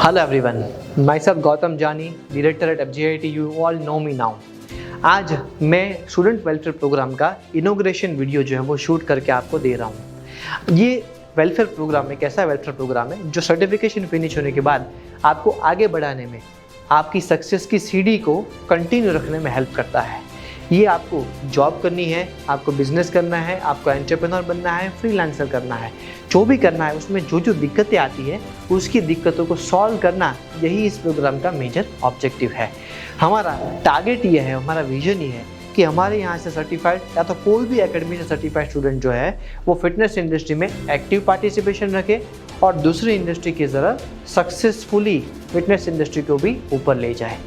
Hello everyone, myself Gautam Jani, director at FGIT. You all know me now. आज मैं student welfare programme का inauguration video जो है वो शूट करके आपको दे रहा हूँ। ये वेलफेयर प्रोग्राम एक ऐसा वेलफेयर प्रोग्राम है जो सर्टिफिकेशन फिनिश होने के बाद आपको आगे बढ़ाने में, आपकी सक्सेस की सीढ़ी को कंटिन्यू रखने में हेल्प करता है। ये आपको जॉब करनी है, आपको बिजनेस करना है, आपको एंटरप्रेन्योर बनना है, फ्रीलांसर करना है, जो भी करना है उसमें जो जो दिक्कतें आती है उसकी दिक्कतों को सॉल्व करना, यही इस प्रोग्राम का मेजर ऑब्जेक्टिव है। हमारा टारगेट ये है, हमारा विजन ये है कि हमारे यहाँ से सर्टिफाइड या तो कोई भी एकेडमी से सर्टिफाइड स्टूडेंट जो है वो फिटनेस इंडस्ट्री में एक्टिव पार्टिसिपेशन रखे और दूसरी इंडस्ट्री की तरह सक्सेसफुली फिटनेस इंडस्ट्री को भी ऊपर ले जाए।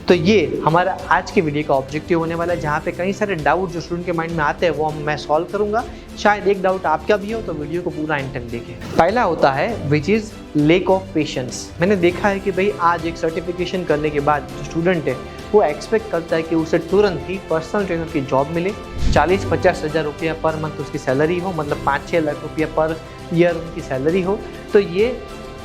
तो ये हमारा आज के वीडियो का ऑब्जेक्टिव होने वाला है, जहाँ पे कई सारे डाउट जो स्टूडेंट के माइंड में आते हैं वो मैं सॉल्व करूँगा। शायद एक डाउट आपका भी हो तो वीडियो को पूरा एंड तक देखें। पहला होता है which is lack of patience. मैंने देखा है कि भाई आज एक सर्टिफिकेशन करने के बाद जो स्टूडेंट है वो एक्सपेक्ट करता है कि उसे तुरंत ही पर्सनल ट्रेनर की जॉब मिले, 40-50 हज़ार रुपया पर मंथ उसकी सैलरी हो, मतलब 5-6 लाख रुपया पर ईयर उनकी सैलरी हो। तो ये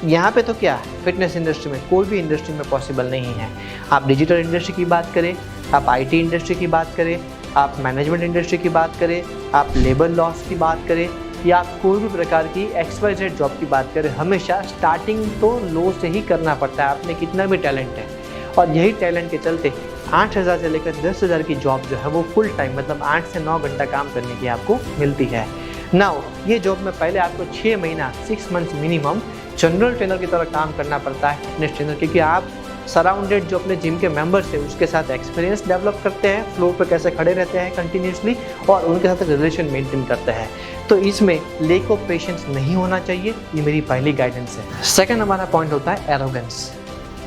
यहाँ पे तो क्या है, फिटनेस इंडस्ट्री में, कोई भी इंडस्ट्री में पॉसिबल नहीं है। आप डिजिटल इंडस्ट्री की बात करें, आप आईटी इंडस्ट्री की बात करें, आप मैनेजमेंट इंडस्ट्री की बात करें, आप लेबर लॉस की बात करें या आप कोई भी प्रकार की XYZ जॉब की बात करें, हमेशा स्टार्टिंग तो लो से ही करना पड़ता है, आपने कितना भी टैलेंट है। और यही टैलेंट के चलते 8,000 से लेकर 10,000 की जॉब जो है वो फुल टाइम, मतलब 8 से 9 घंटा काम करने की आपको मिलती है। नाउ ये जॉब में पहले आपको 6 महीना 6 मंथ्स मिनिमम जनरल ट्रेनर की तरह काम करना पड़ता है, फिटनेस ट्रेनर, क्योंकि आप सराउंडेड जो अपने जिम के मेंबर्स हैं उसके साथ एक्सपीरियंस डेवलप करते हैं, फ्लोर पर कैसे खड़े रहते हैं कंटिन्यूसली और उनके साथ रिलेशन मेंटेन करते हैं। तो इसमें लैक ऑफ पेशेंस नहीं होना चाहिए, ये मेरी पहली गाइडेंस है। सेकंड हमारा पॉइंट होता है एरोगेंस।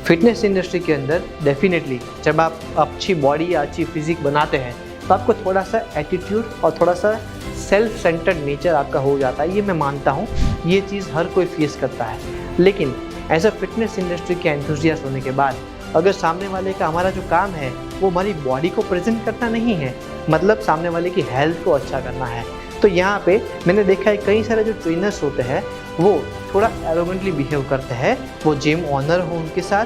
फिटनेस इंडस्ट्री के अंदर डेफिनेटली जब आप अच्छी बॉडी या अच्छी फिजिक बनाते हैं तो आपको थोड़ा सा एटीट्यूड और थोड़ा सा सेल्फ सेंटर्ड नेचर आपका हो जाता है। ये मैं मानता हूँ, ये चीज़ हर कोई फेस करता है। लेकिन एज अ फिटनेस इंडस्ट्री के एंथुसियास्ट होने के बाद अगर सामने वाले का, हमारा जो काम है वो हमारी बॉडी को प्रेजेंट करना नहीं है, मतलब सामने वाले की हेल्थ को अच्छा करना है, तो यहाँ पे मैंने देखा है कई सारे जो ट्रेनर्स होते हैं वो थोड़ा एरोगेंटली बिहेव करते हैं। वो जिम ऑनर हो उनके साथ,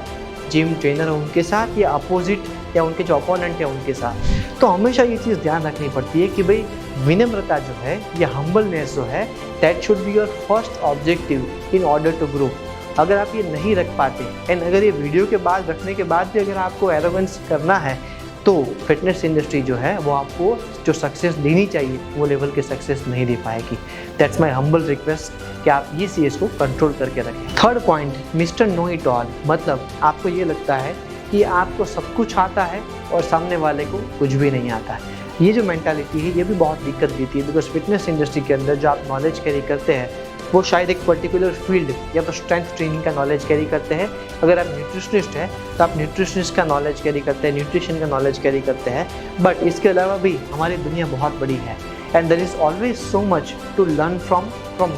जिम ट्रेनर हो उनके साथ, या अपोजिट या उनके जो अपोनेंट है उनके साथ। तो हमेशा ये चीज़ ध्यान रखनी पड़ती है कि भाई विनम्रता जो है या हम्बलनेस जो है, that should be your first objective in order to grow. अगर आप ये नहीं रख पाते एंड अगर ये वीडियो के बाद रखने के बाद भी अगर आपको एरोगेंस करना है तो फिटनेस इंडस्ट्री जो है वो आपको जो सक्सेस देनी चाहिए वो लेवल की सक्सेस नहीं दे पाएगी। दैट्स माय हम्बल रिक्वेस्ट कि आप ये चीज़ को कंट्रोल करके रखें। Third point, mister know it all, मतलब आपको ये लगता है कि आपको सब कुछ आता है और सामने वाले को कुछ भी नहीं आता है। ये जो मेंटालिटी है ये भी बहुत दिक्कत देती है, बिकॉज फिटनेस इंडस्ट्री के अंदर जो आप नॉलेज कैरी करते हैं वो शायद एक पर्टिकुलर फील्ड या तो स्ट्रेंथ ट्रेनिंग का नॉलेज कैरी करते हैं। अगर आप न्यूट्रिशनिस्ट हैं तो आप न्यूट्रिशनिस्ट का नॉलेज कैरी करते हैं, न्यूट्रिशन का नॉलेज कैरी करते हैं। बट इसके अलावा भी हमारी दुनिया बहुत बड़ी है and there is always so much to learn from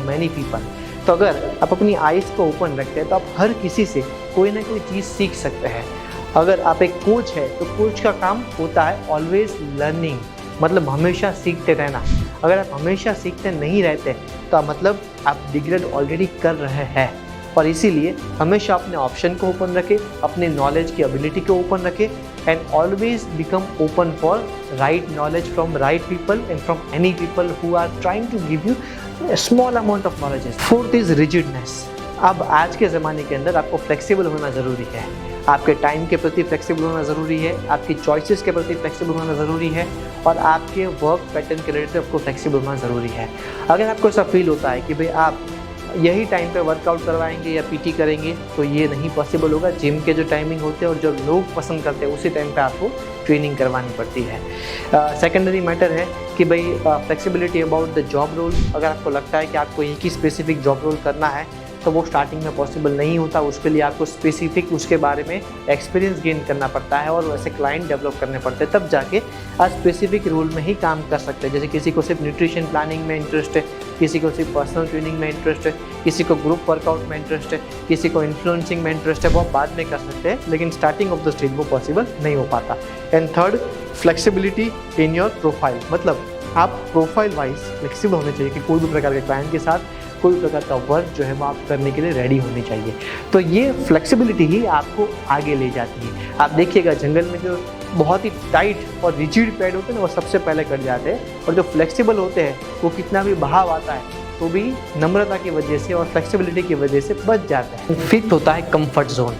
many people. तो अगर आप अपनी आइज़ को ओपन रखते हैं तो आप हर किसी से कोई ना कोई चीज़ सीख सकते हैं। अगर आप एक कोच है तो कोच का काम होता है ऑलवेज लर्निंग, मतलब हमेशा सीखते रहना। अगर आप हमेशा सीखते नहीं रहते तो मतलब आप डिग्रेड ऑलरेडी कर रहे हैं। और इसीलिए हमेशा अपने ऑप्शन को ओपन रखें, अपने नॉलेज की एबिलिटी को ओपन रखें and always become open for right knowledge from right people and from any people who are trying to give you small amount of knowledge. Fourth is rigidness. अब आज के ज़माने के अंदर आपको फ्लेक्सिबल होना ज़रूरी है, आपके टाइम के प्रति फ्लेक्सिबल होना ज़रूरी है, आपकी चॉइसेस के प्रति फ्लेक्सिबल होना ज़रूरी है और आपके वर्क पैटर्न के रिलेटेड आपको फ्लेक्सिबल होना ज़रूरी है। अगर आपको ऐसा फील होता है कि भाई आप यही टाइम पे वर्कआउट करवाएंगे या पीटी करेंगे तो ये नहीं पॉसिबल होगा। जिम के जो टाइमिंग होते हैं और जो लोग पसंद करते हैं उसी टाइम पे आपको ट्रेनिंग करवानी पड़ती है। सेकेंडरी मैटर है कि भाई flexibility about the job role. अगर आपको लगता है कि आपको एक ही स्पेसिफिक जॉब रोल करना है तो वो स्टार्टिंग में पॉसिबल नहीं होता, उसके लिए आपको स्पेसिफिक उसके बारे में एक्सपीरियंस गेन करना पड़ता है और वैसे क्लाइंट डेवलप करने पड़ते हैं, तब जाके आप स्पेसिफिक रोल में ही काम कर सकते हैं। जैसे किसी को सिर्फ न्यूट्रिशन प्लानिंग में इंटरेस्ट है, किसी को सिर्फ पर्सनल ट्रेनिंग में इंटरेस्ट है, किसी को ग्रुप वर्कआउट में इंटरेस्ट है, किसी को इन्फ्लुएंसिंग में इंटरेस्ट है, वो आप बाद में कर सकते हैं, लेकिन स्टार्टिंग ऑफ द स्टेज वो पॉसिबल नहीं हो पाता। And third, flexibility in your profile, मतलब आप प्रोफाइल वाइज फ्लेक्सिबल होने चाहिए कि कोई भी प्रकार के क्लाइंट के साथ कोई भी प्रकार का वर्क जो है वो आप करने के लिए रेडी होनी चाहिए। तो ये फ्लेक्सिबिलिटी ही आपको आगे ले जाती है। आप देखिएगा जंगल में जो बहुत ही टाइट और रिजिड पेड़ होते हैं ना, वो सबसे पहले कट जाते हैं, और जो फ्लेक्सिबल होते हैं वो कितना भी बहाव आता है तो भी नम्रता की वजह से और फ्लेक्सिबिलिटी की वजह से बच जाता है। फिफ्थ होता है comfort zone.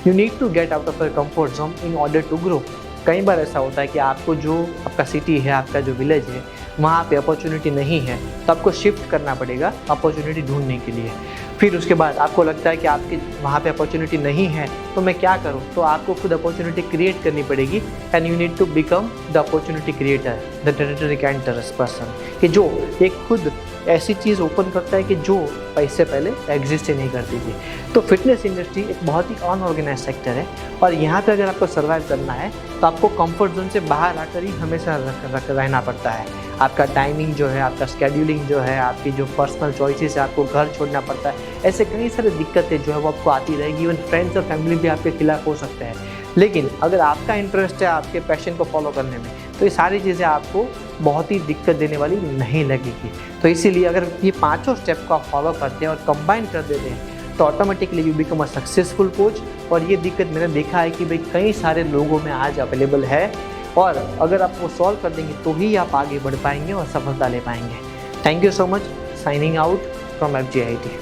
You need to get out of your comfort zone in order to grow. कई बार ऐसा होता है कि आपको जो आपका सिटी है, आपका जो विलेज है, वहाँ पे अपॉर्चुनिटी नहीं है, तो आपको शिफ्ट करना पड़ेगा अपॉर्चुनिटी ढूंढने के लिए। फिर उसके बाद आपको लगता है कि आपके वहाँ पे अपॉर्चुनिटी नहीं है तो मैं क्या करूँ, तो आपको खुद अपॉर्चुनिटी क्रिएट करनी पड़ेगी। And you need to become the opportunity creator, the territory canters person, कि जो एक खुद ऐसी चीज़ ओपन करता है कि जो पैसे पहले एग्जिस्ट ही नहीं करती थी। तो फिटनेस इंडस्ट्री एक बहुत ही अनऑर्गेनाइज सेक्टर है, और यहाँ पे अगर आपको सर्वाइव करना है तो आपको कंफर्ट जोन से बाहर आकर ही हमेशा रहना पड़ता है। आपका टाइमिंग जो है, आपका स्केड्यूलिंग जो है, आपकी जो पर्सनल चॉइसेस है, आपको घर छोड़ना पड़ता है, ऐसे कई सारी दिक्कतें जो है वो आपको आती रहेगी। इवन फ्रेंड्स और फैमिली भी आपके खिलाफ हो सकते हैं। लेकिन अगर आपका इंटरेस्ट है आपके पैशन को फॉलो करने में, तो ये सारी चीज़ें आपको बहुत ही दिक्कत देने वाली नहीं लगेगी। तो इसीलिए अगर ये पाँचों स्टेप को आप फॉलो करते हैं और कंबाइन कर देते हैं तो automatically you become a successful coach. और ये दिक्कत मैंने देखा है कि भाई कई सारे लोगों में आज अवेलेबल है, और अगर आप वो सॉल्व कर देंगे तो ही आप आगे बढ़ पाएंगे और सफलता ले पाएंगे। Thank you so much. Signing out from FGIIT।